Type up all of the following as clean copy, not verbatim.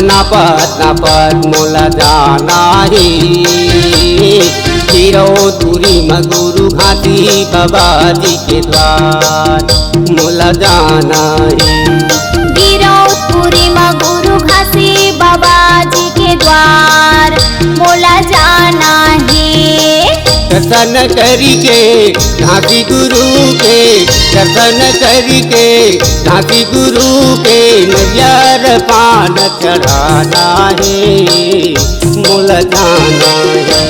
नापत मोला जाना ही गिरौतपुरी में गुरु घाटी बाबा जी के द्वार मोला जाना ही गिरौतपुरी में गुरु घाटी बाबा जी के द्वार मोला जाना है। दर्शन करी के घाटी गुरु के दर्शन करी के घाटी गुरु के नरियर पान चढ़ाना है मोला जाना है।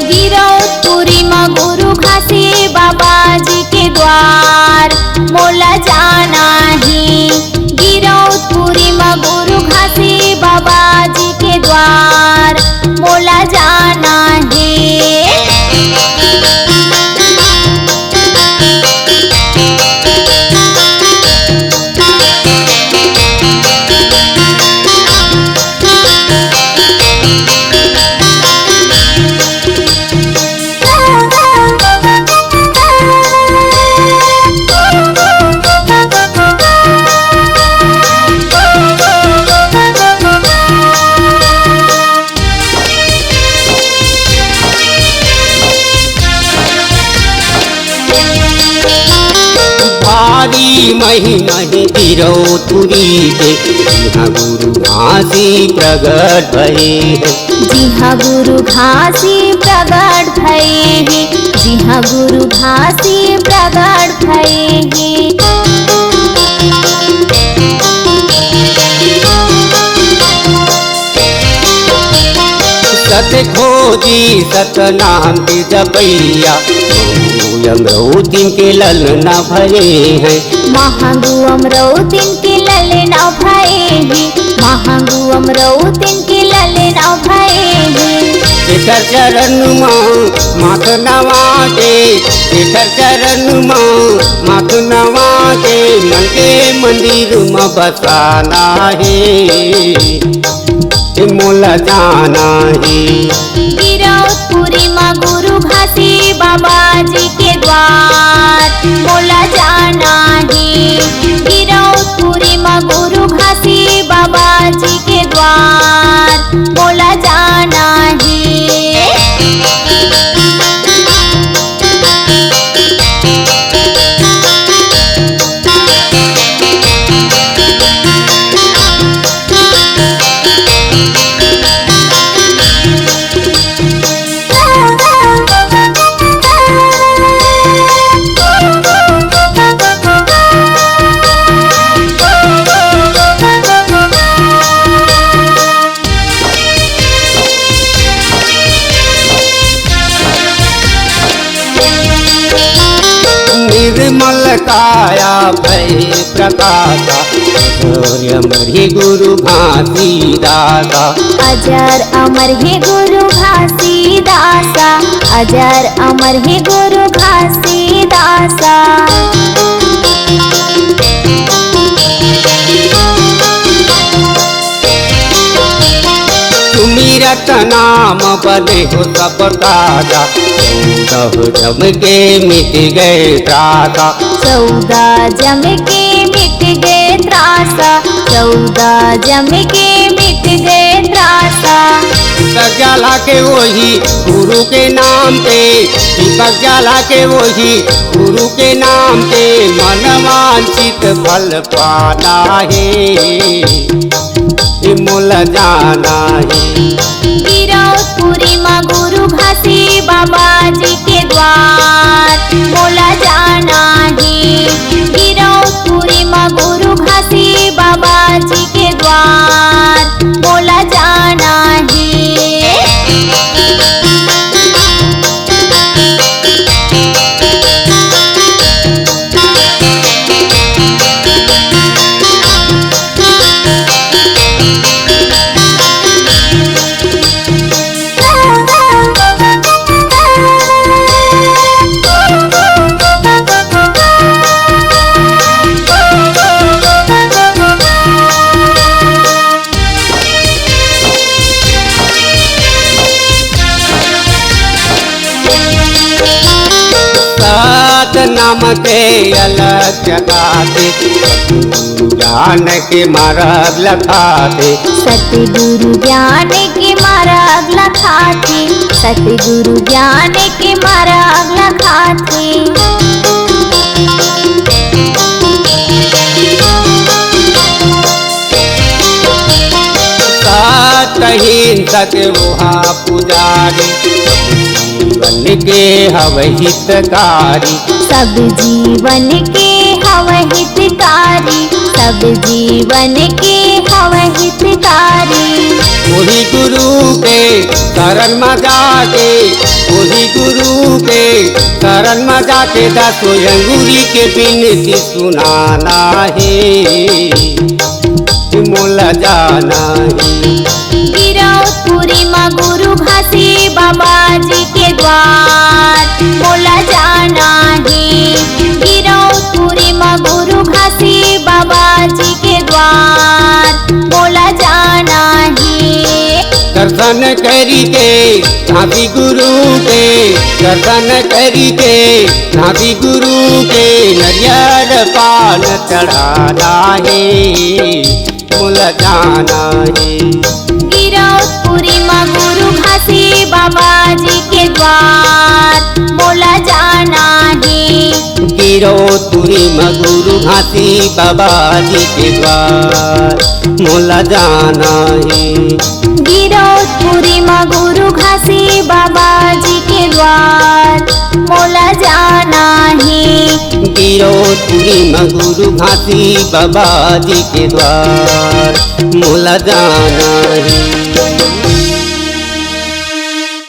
गिरौतपुरी में गुरु घाटी बाबा जी के द्वार मोला जाना है। गिरौतपुरी में गुरु घाटी बाबा जी के द्वार मोला जाना है। महिमा गिरौतपुरी के जिहाँ गुरु घाटी प्रगट भये हैं। जिहाँ गुरु घाटी प्रगट भये हैं। जिहाँ गुरु घाटी प्रगट भये हैं। सत खोजी सत नाम के जपैया अमरौतीन के ललना भये हैं। महागु अमरौतीन के ललना भये हैं। महागु अमरौतीन के ललना भये हैं। तेकर चरण माथ नवा के तेकर चरण माथ नवा के मन के मंदिर में बसाना है मोला जाना है। गिरौतपुरी में गुरु घाटी बाबा जी के द्वार मोला जाना है। गिरौतपुरी में गुरु घाटी बाबा जी के द्वार मोला जाना है। निर्मल काया भय प्रकाशा अमर हे गुरु घाटी दासा। अजर अमर हे गुरु घाटी दासा। अजर अमर हे गुरु घाटी दासा। सुमिरत नाम बने हो सब ताजा 14 जम के मिट गए त्रासा। 14 जम के मिट गए त्रासा। 14 जम के मिट गए त्रासा। दीपक जला के वही गुरु के नाम पे दीपक जला के वही गुरु के नाम पे मन वांछित फल पाना है मोला जाना है। गिरौतपुरी में गुरु घाटी बाबा जी के द्वार मोला जाना है। गिरौतपुरी में गुरु घाटी बाबा जी के द्वार मोला जाना है। नाम के अलग जगाते, सतगुरु ज्ञान के मार्ग लखाते। सतगुरु ज्ञान के मार्ग लखाते, सतगुरु ज्ञान के मार्ग लखाते। सतहिंसक वहा पुजारी, जीवन के हव हितकारी। सब जीवन के हव हितकारी, सब जीवन के हव हितकारी। वही गुरु के शरण में जाके, वही गुरु के शरण में जाके दसो अंगूरी के बिनती सुनाना है, मोल जाना है। गिरौदपुरी माँ गुरु घासी बाबा जी के द्वार, मोला जाना है। गिरौदपुरी माँ गुरु घासी बाबा जी के द्वार, मोला जाना है। दर्शन करी के नाभि गुरु के, दर्शन करी के नाभि गुरु के, नरियर पान चढ़ाना है, मोल जाना है। गिरौदपुरी माँ गुरु घासी बाबा जी के द्वार, मोला जाना है। गिरौदपुरी में गुरु घासी बाबा जी के द्वार, मोला जाना है। गिरौदपुरी माँ गुरु घासी बाबा जी के द्वार, मोला जाना है। गिरौदपुरी में गुरु घासी बाबा जी के द्वार, मोला जाना है।